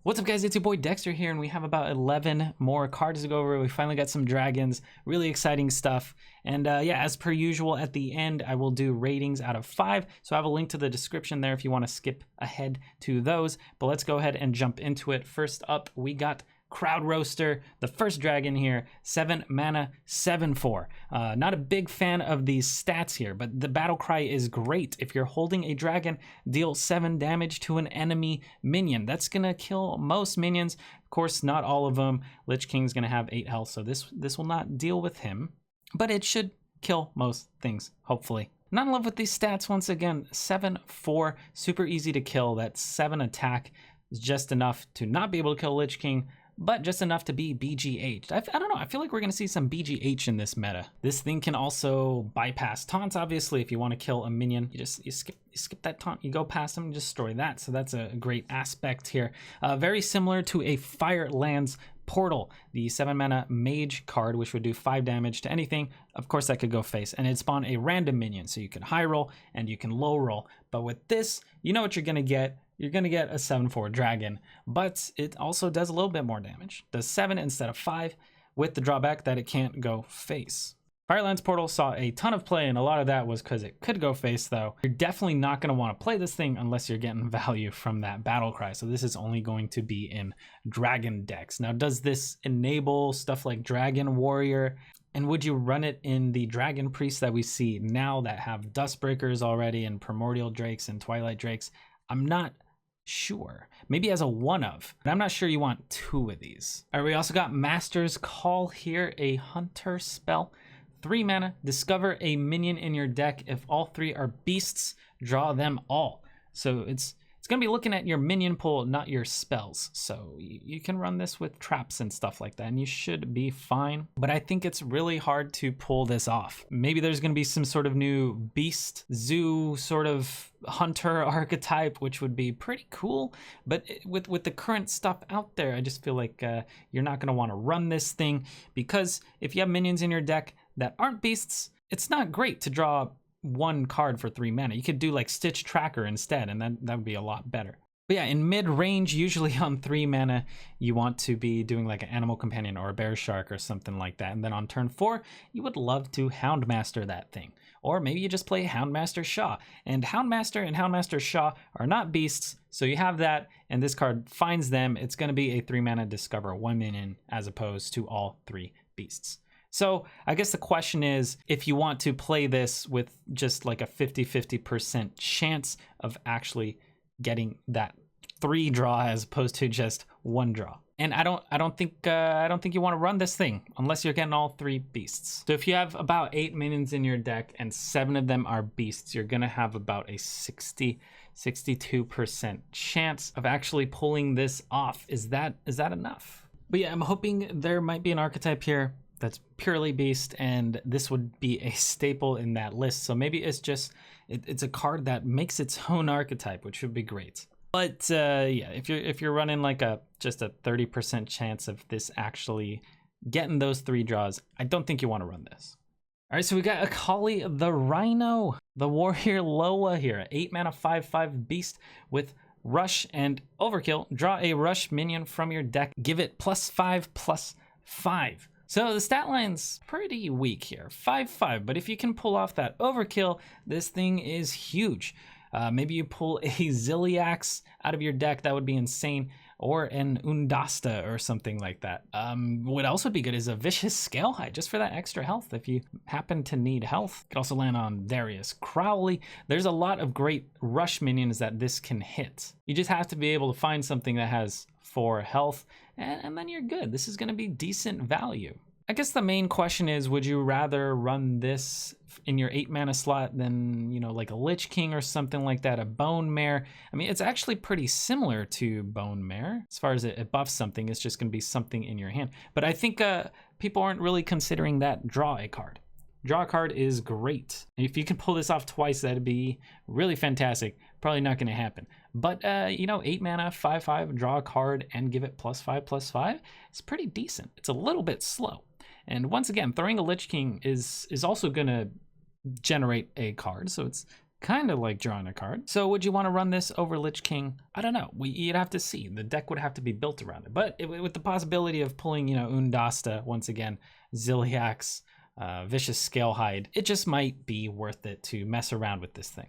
What's up guys, it's your boy Dekkster here, and we have about 11 more cards to go over. We finally got some dragons, really exciting stuff. And yeah, as per usual, at the end I will do ratings out of 5, so I have a link to the description there if you want to skip ahead to those. But let's go ahead and jump into it. First up, we got Crowd Roaster, the first dragon here, 7 mana, 7/4. Not a big fan of these stats here, but the battle cry is great. If you're holding a dragon, deal 7 damage to an enemy minion. That's gonna kill most minions. Of course, not all of them. Lich King's gonna have 8 health, so this will not deal with him, but it should kill most things, hopefully. Not in love with these stats once again. 7/4, super easy to kill. That 7 attack is just enough to not be able to kill Lich King, but just enough to be BGH. I don't know, I feel like we're gonna see some BGH in this meta. This thing can also bypass taunts, obviously. If you want to kill a minion, you skip that taunt, you go past them and destroy that. So that's a great aspect here. Very similar to a Firelands Portal, the 7 mana Mage card, which would do 5 damage to anything. Of course, that could go face, and it'd spawn a random minion, so you can high roll and you can low roll. But with this, you know what you're gonna get. You're gonna get a 7/4 dragon, but it also does a little bit more damage. Does 7 instead of 5, with the drawback that it can't go face. Firelands Portal saw a ton of play, and a lot of that was because it could go face, though. You're definitely not going to want to play this thing unless you're getting value from that battle cry. So this is only going to be in dragon decks. Now, does this enable stuff like Dragon Warrior? And would you run it in the Dragon Priests that we see now that have Dustbreakers already, and Primordial Drakes and Twilight Drakes? I'm not sure. Maybe as a one of, but I'm not sure you want 2 of these. All right, we also got Master's Call here, a hunter spell. 3 mana, discover a minion in your deck. If all 3 are beasts, draw them all. So it's gonna be looking at your minion pool, not your spells. So you can run this with traps and stuff like that, and you should be fine. But I think it's really hard to pull this off. Maybe there's gonna be some sort of new beast zoo sort of hunter archetype, which would be pretty cool. But with the current stuff out there, I just feel like you're not gonna want to run this thing, because if you have minions in your deck that aren't beasts, it's not great to draw 1 card for 3 mana. You could do like Stitch Tracker instead, and that would be a lot better. But yeah, in mid-range, usually on 3 mana, you want to be doing like an Animal Companion or a Bear Shark or something like that. And then on turn 4, you would love to Houndmaster that thing. Or maybe you just play Houndmaster Shaw. And Houndmaster and Houndmaster Shaw are not beasts, so you have that, and this card finds them. It's going to be a 3 mana discover 1 minion as opposed to all 3 beasts. So I guess the question is, if you want to play this with just like a 50-50% chance of actually getting that 3 draw as opposed to just 1 draw. And I don't think you want to run this thing unless you're getting all 3 beasts. So if you have about 8 minions in your deck and 7 of them are beasts, you're gonna have about a 62% chance of actually pulling this off. Is that enough? But yeah, I'm hoping there might be an archetype here that's purely beast, and this would be a staple in that list. So maybe it's just it's a card that makes its own archetype, which would be great. But yeah, if you're running like just a 30% chance of this actually getting those 3 draws, I don't think you want to run this. All right, so we got Akali the Rhino, the Warrior Loa here, 8 mana 5/5 beast with Rush and Overkill. Draw a Rush minion from your deck, give it +5/+5. So the stat line's pretty weak here, 5/5, but if you can pull off that Overkill, this thing is huge. Maybe you pull a Ziliax out of your deck, that would be insane, or an Undasta or something like that. What else would be good is a Vicious Scale Height, just for that extra health if you happen to need health. You could also land on Darius Crowley. There's a lot of great rush minions that this can hit. You just have to be able to find something that has 4 health, and then you're good. This is gonna be decent value. I guess the main question is, would you rather run this in your 8 mana slot than, you know, like a Lich King or something like that, a Bone Mare? I mean, it's actually pretty similar to Bone Mare. As far as it buffs something, it's just gonna be something in your hand. But I think people aren't really considering that draw a card. Draw a card is great. If you can pull this off twice, that'd be really fantastic. Probably not gonna happen. But you know, 8 mana, 5/5, draw a card and give it +5/+5. It's pretty decent. It's a little bit slow. And once again, throwing a Lich King is also gonna generate a card, so it's kind of like drawing a card. So would you want to run this over Lich King? I don't know. You'd have to see. The deck would have to be built around it. But with the possibility of pulling, you know, Undasta, once again, Ziliax, Vicious Scalehide, it just might be worth it to mess around with this thing.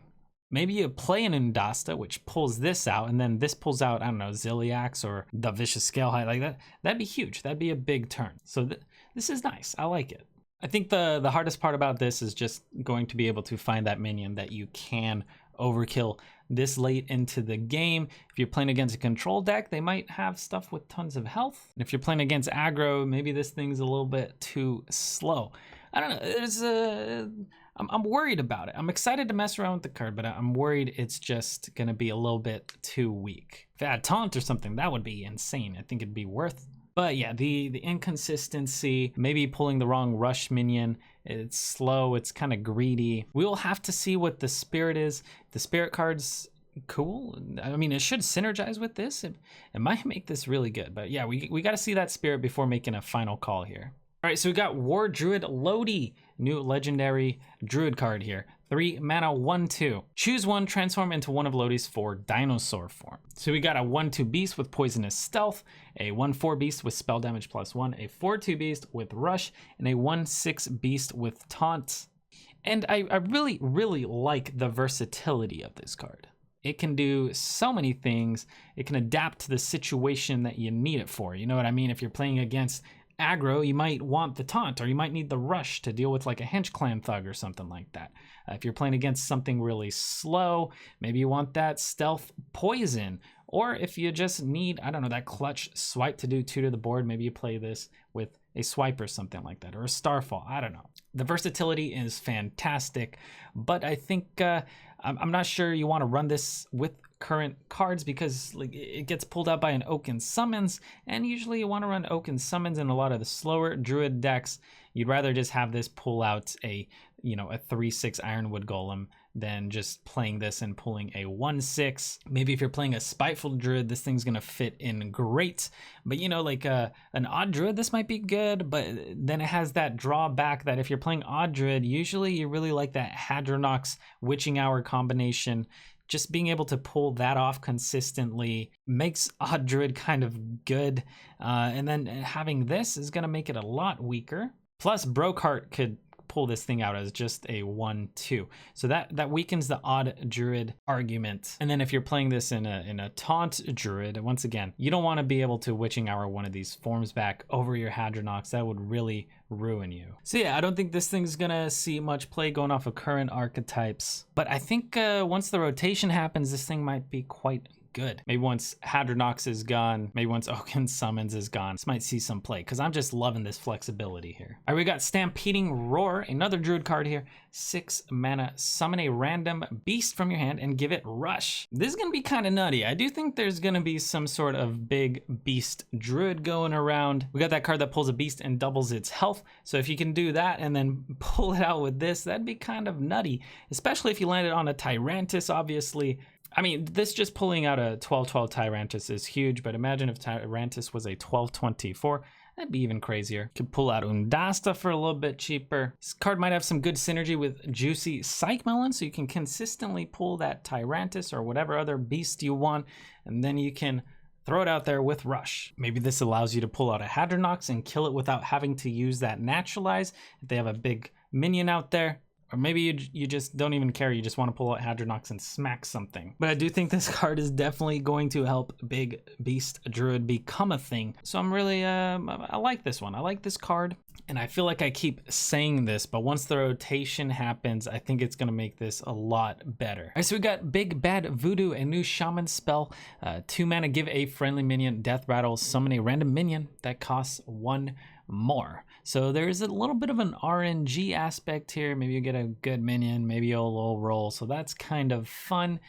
Maybe you play an Undasta, which pulls this out, and then this pulls out, I don't know, Ziliax or the Vicious Scalehide like that. That'd be huge. That'd be a big turn. So this is nice. I like it. I think the hardest part about this is just going to be able to find that minion that you can overkill this late into the game. If you're playing against a control deck, they might have stuff with tons of health. And if you're playing against aggro, maybe this thing's a little bit too slow. I don't know. I'm worried about it. I'm excited to mess around with the card, but I'm worried it's just going to be a little bit too weak. If it had taunt or something, that would be insane. I think it'd be worth. But yeah, the inconsistency, maybe pulling the wrong rush minion, it's slow, it's kind of greedy. We will have to see what the spirit is. The spirit card's cool. I mean, it should synergize with this. It might make this really good. But yeah, we got to see that spirit before making a final call here. All right, so we got wardruid Loti, new legendary druid card here. 3 mana, 1/2. Choose one, transform into one of Loti's 4 dinosaur form. So we got a 1/2 beast with poisonous stealth, a 1/4 beast with spell damage +1, a 4/2 beast with rush, and a 1/6 beast with taunt. And I really, really like the versatility of this card. It can do so many things. It can adapt to the situation that you need it for. You know what I mean? If you're playing against aggro, you might want the taunt, or you might need the rush to deal with like a hench clan thug or something like that. If you're playing against something really slow, maybe you want that stealth poison. Or if you just need, I don't know, that clutch swipe to do 2 to the board, maybe you play this with a swipe or something like that, or a starfall. I don't know. The versatility is fantastic, but I think I'm not sure you want to run this with current cards because like it gets pulled out by an Oaken Summons, and usually you want to run Oaken Summons in a lot of the slower druid decks. You'd rather just have this pull out a 3/6 Ironwood Golem than just playing this and pulling a 1/6. Maybe if you're playing a Spiteful Druid, this thing's gonna fit in great. But like an Odd Druid, this might be good, but then it has that drawback that if you're playing Odd Druid, usually you really like that Hadronox Witching Hour combination. Just being able to pull that off consistently makes Odd Druid kind of good. And then having this is gonna make it a lot weaker. Plus, Brokehart could pull this thing out as just a 1/2, so that weakens the Odd Druid argument. And then if you're playing this in a Taunt Druid, once again, you don't want to be able to Witching Hour one of these forms back over your Hadronox. That would really ruin you. So yeah, I don't think this thing's gonna see much play going off of current archetypes, but I think once the rotation happens, this thing might be quite good. Maybe once Hadronox is gone, maybe once Oaken Summons is gone, this might see some play because I'm just loving this flexibility here. All right, we got Stampeding Roar, another druid card here. 6 mana, summon a random beast from your hand and give it rush. This is gonna be kind of nutty. I do think there's gonna be some sort of big beast druid going around. We got that card that pulls a beast and doubles its health. So if you can do that and then pull it out with this, that'd be kind of nutty, especially if you landed on a Tyrantus, obviously. I mean, this just pulling out a 12/12 Tyrantus is huge, but imagine if Tyrantus was a 12/24. That'd be even crazier. Could pull out Undasta for a little bit cheaper. This card might have some good synergy with Juicy Psych Melon, so you can consistently pull that Tyrantus or whatever other beast you want, and then you can throw it out there with Rush. Maybe this allows you to pull out a Hadronox and kill it without having to use that Naturalize if they have a big minion out there. Or maybe you just don't even care, you just want to pull out Hadronox and smack something. But I do think this card is definitely going to help Big Beast Druid become a thing. So I'm really, I like this one. I like this card. And I feel like I keep saying this, but once the rotation happens, I think it's going to make this a lot better. All right, so we got Big Bad Voodoo, a new shaman spell. 2 mana, give a friendly minion death rattle, summon a random minion that costs 1 more. So there's a little bit of an RNG aspect here. Maybe you get a good minion, maybe you'll low roll. So that's kind of fun.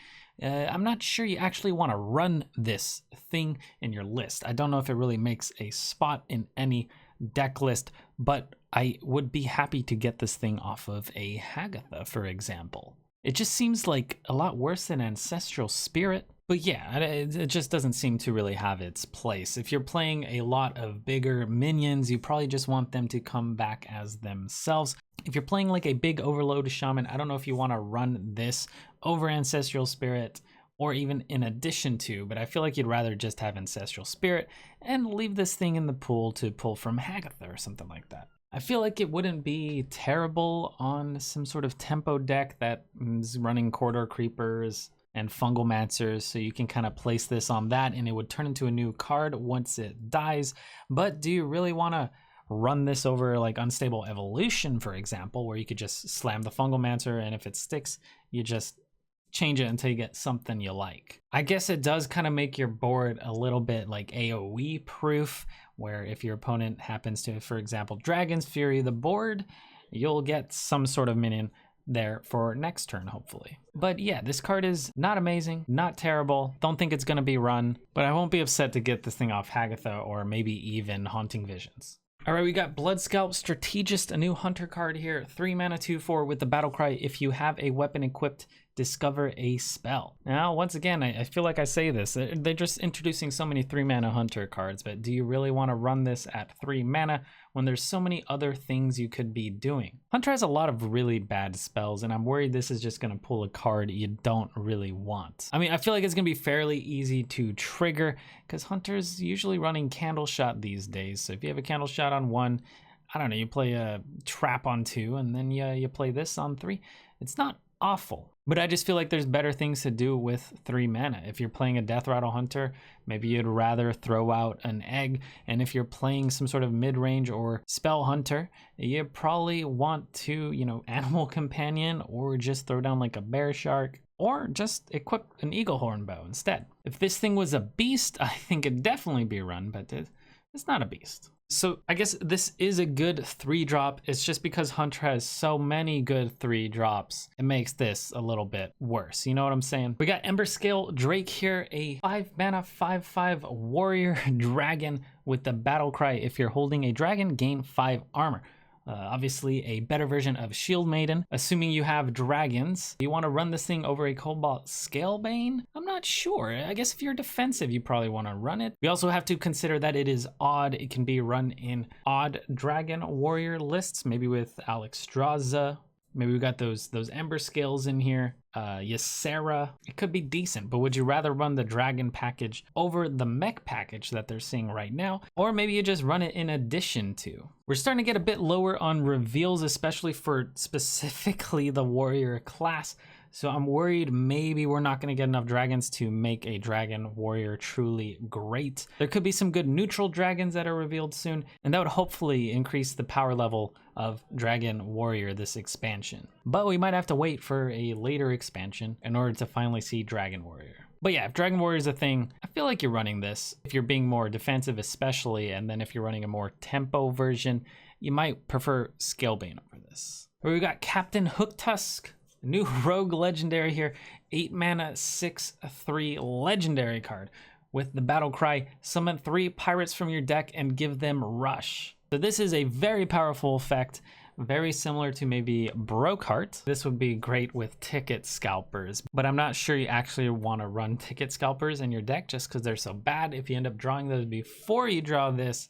I'm not sure you actually want to run this thing in your list. I don't know if it really makes a spot in any deck list, but I would be happy to get this thing off of a Hagatha, for example. It just seems like a lot worse than Ancestral Spirit. But yeah, it just doesn't seem to really have its place. If you're playing a lot of bigger minions, you probably just want them to come back as themselves. If you're playing like a big overload shaman, I don't know if you want to run this over Ancestral Spirit, or even in addition to, but I feel like you'd rather just have Ancestral Spirit and leave this thing in the pool to pull from Hagatha or something like that. I feel like it wouldn't be terrible on some sort of tempo deck that is running Corridor Creepers and Fungal Mancers, so you can kind of place this on that and it would turn into a new card once it dies. But do you really want to run this over like Unstable Evolution, for example, where you could just slam the Fungal Mancer and if it sticks, you just change it until you get something you like? I guess it does kind of make your board a little bit like AoE proof, where if your opponent happens to, for example, Dragon's Fury the board, you'll get some sort of minion there for next turn, hopefully. But yeah, this card is not amazing, not terrible. Don't think it's going to be run, but I won't be upset to get this thing off Hagatha or maybe even Haunting Visions. All right, we got bloodscalp, Strategist, a new hunter card here. 3 mana, 2/4 with the battle cry. If you have a weapon equipped, discover a spell. Now, once again, I feel like I say this, they're just introducing so many 3 mana hunter cards, but do you really want to run this at 3 mana when there's so many other things you could be doing? Hunter has a lot of really bad spells, and I'm worried this is just going to pull a card you don't really want. I mean, I feel like it's going to be fairly easy to trigger because Hunter's usually running Candle Shot these days. So if you have a Candle Shot on 1, I don't know, you play a Trap on 2, and then you play this on 3. It's not awful, but I just feel like there's better things to do with 3 mana. If you're playing a Death Rattle Hunter, maybe you'd rather throw out an egg, and if you're playing some sort of mid-range or spell hunter, you probably want to, you know, Animal Companion, or just throw down like a Bear Shark, or just equip an Eagle Horn Bow instead. If this thing was a beast, I think it'd definitely be run, but it's not a beast. So I guess this is a good 3-drop. It's just because Hunter has so many good 3-drops, it makes this a little bit worse. You know what I'm saying? We got Emberscale Drake here, a 5 mana 5/5 warrior dragon with the battle cry. If you're holding a dragon, gain 5 armor. Obviously a better version of Shield Maiden. Assuming you have dragons, you want to run this thing over a Cobalt Scalebane? I'm not sure. I guess if you're defensive, you probably want to run it. We also have to consider that it is odd. It can be run in odd dragon warrior lists, maybe with Alexstrasza. Maybe we got those Ember Scales in here. Ysera. It could be decent, but would you rather run the dragon package over the mech package that they're seeing right now? Or maybe you just run it in addition to? We're starting to get a bit lower on reveals, especially for specifically the warrior class. So I'm worried maybe we're not going to get enough dragons to make a dragon warrior truly great. There could be some good neutral dragons that are revealed soon, and that would hopefully increase the power level of dragon warrior this expansion. But we might have to wait for a later expansion in order to finally see dragon warrior. But yeah, if dragon warrior is a thing, I feel like you're running this. If you're being more defensive especially, and then if you're running a more tempo version, you might prefer Scalebane over this. We got Captain Hooktusk. New rogue legendary here, 8 mana 6/3 legendary card with the battle cry. Summon 3 pirates from your deck and give them rush. So this is a very powerful effect, very similar to maybe Brokehart. This would be great with ticket scalpers, but I'm not sure you actually want to run ticket scalpers in your deck just because they're so bad. If you end up drawing those before you draw this,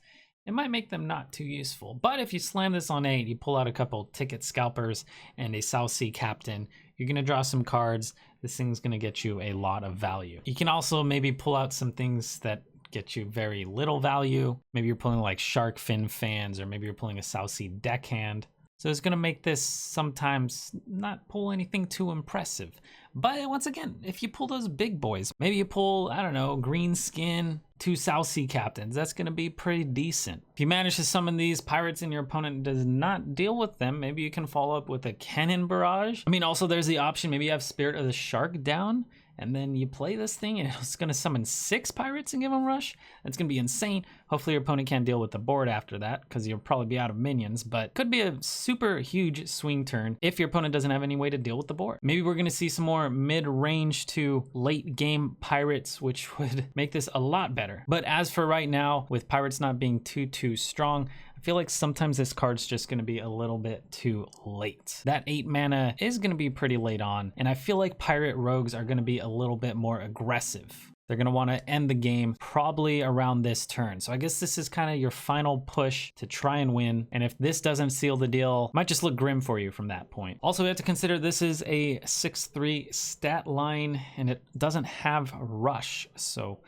it might make them not too useful. But if you slam this on 8, you pull out a couple ticket scalpers and a South Sea Captain, you're going to draw some cards. This thing's going to get you a lot of value. You can also maybe pull out some things that get you very little value. Maybe you're pulling like Shark Fin Fans, or maybe you're pulling a South Sea Deckhand. So it's going to make this sometimes not pull anything too impressive. But once again, if you pull those big boys, maybe you pull, I don't know, Green Skin, 2 South Sea Captains, that's going to be pretty decent. If you manage to summon these pirates and your opponent does not deal with them, maybe you can follow up with a Cannon Barrage. I mean, also there's the option, maybe you have Spirit of the Shark down, and then you play this thing and it's going to summon 6 pirates and give them rush. That's going to be insane. Hopefully your opponent can't deal with the board after that, because you'll probably be out of minions, but could be a super huge swing turn if your opponent doesn't have any way to deal with the board. Maybe we're going to see some more mid-range to late game pirates, which would make this a lot better. But as for right now, with pirates not being too strong, I feel like sometimes this card's just going to be a little bit too late. That 8 mana is going to be pretty late on, and I feel like pirate rogues are going to be a little bit more aggressive. they're going to want to end the game probably around this turn. So I guess this is kind of your final push to try and win. And if this doesn't seal the deal, it might just look grim for you from that point. Also, we have to consider this is a 6-3 stat line and it doesn't have rush. So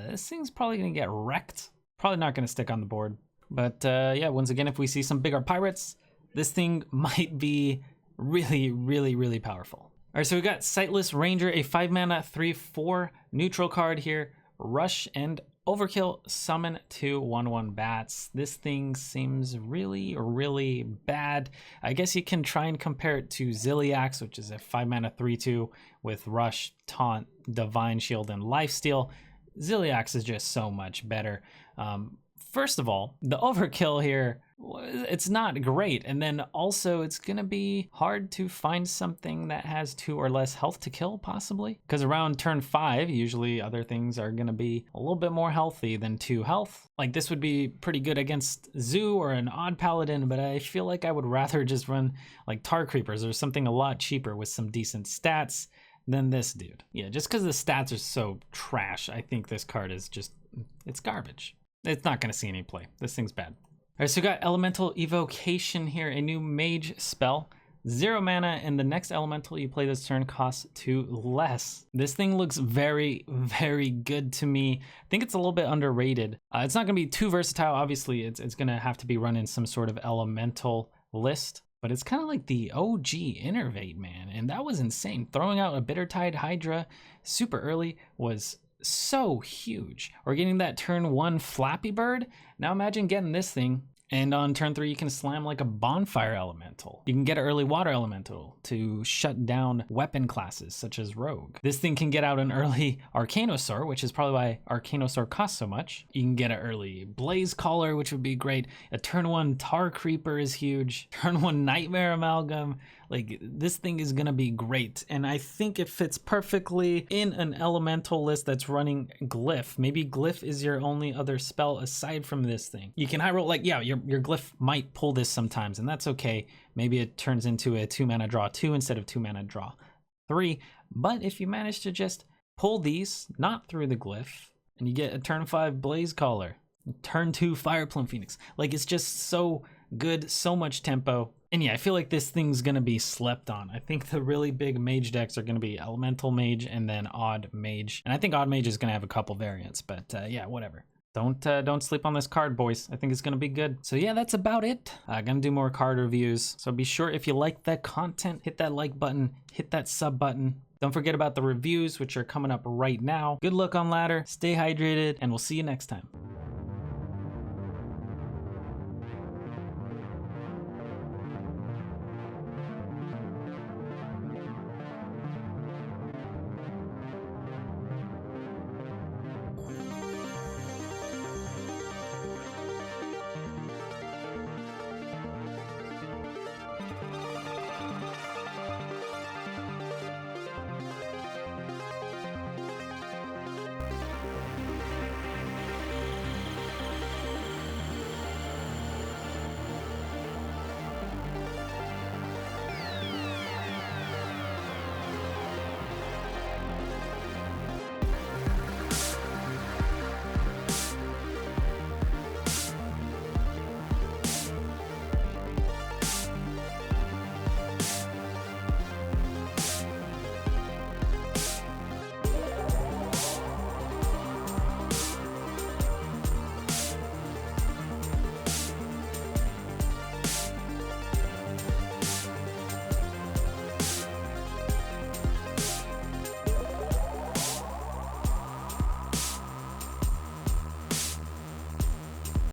this thing's probably going to get wrecked. Probably not going to stick on the board. But yeah, once again, if we see some bigger pirates, this thing might be really, really, really powerful. All right, so we got Sightless Ranger, a 5-mana 3/4 neutral card here. Rush and overkill, summon 2 1/1 bats. This thing seems really, really bad. I guess you can try and compare it to Ziliax, which is a 5-mana 3/2 with Rush, Taunt, Divine Shield, and Lifesteal. Ziliax is just so much better. First of all, the overkill here, it's not great. And then also it's going to be hard to find something that has 2 or less health to kill, possibly. Because around turn 5, usually other things are going to be a little bit more healthy than 2 health. Like this would be pretty good against Zoo or an Odd Paladin, but I feel like I would rather just run like Tar Creepers or something a lot cheaper with some decent stats than this dude. Yeah, just because the stats are so trash, I think this card is just, it's garbage. It's not going to see any play. This thing's bad. All right, so we got Elemental Evocation here, a new Mage spell. 0 mana, and the next elemental you play this turn costs 2 less. This thing looks very, very good to me. I think it's a little bit underrated. It's not going to be too versatile. Obviously, it's going to have to be run in some sort of elemental list. But it's kind of like the OG Innervate, man. And that was insane. Throwing out a Bittertide Hydra super early was so huge. Or getting that turn 1 Flappy Bird. Now imagine getting this thing, and on turn 3 you can slam like a Bonfire Elemental. You can get an early Water Elemental to shut down weapon classes such as Rogue. This thing can get out an early Arcanosaur, which is probably why Arcanosaur costs so much. You can get an early Blaze Caller, which would be great. A turn 1 Tar Creeper is huge. Turn 1 Nightmare Amalgam. Like, this thing is gonna be great, and I think it fits perfectly in an elemental list that's running Glyph. Maybe Glyph is your only other spell aside from this thing. You can high roll, like, yeah, your Glyph might pull this sometimes, and that's okay. Maybe it turns into a 2-mana draw 2 instead of 2-mana draw 3. But if you manage to just pull these, not through the Glyph, and you get a turn 5 Blaze Caller, turn 2 Fireplume Phoenix, like, it's just so good, so much tempo. And yeah, I feel like this thing's gonna be slept on. I think the really big mage decks are gonna be Elemental Mage and then Odd Mage. And I think Odd Mage is gonna have a couple variants, but yeah, whatever. Don't sleep on this card, boys. I think it's gonna be good. So yeah, that's about it. I'm gonna do more card reviews. So be sure, if you like that content, hit that like button, hit that sub button. Don't forget about the reviews, which are coming up right now. Good luck on ladder, stay hydrated, and we'll see you next time.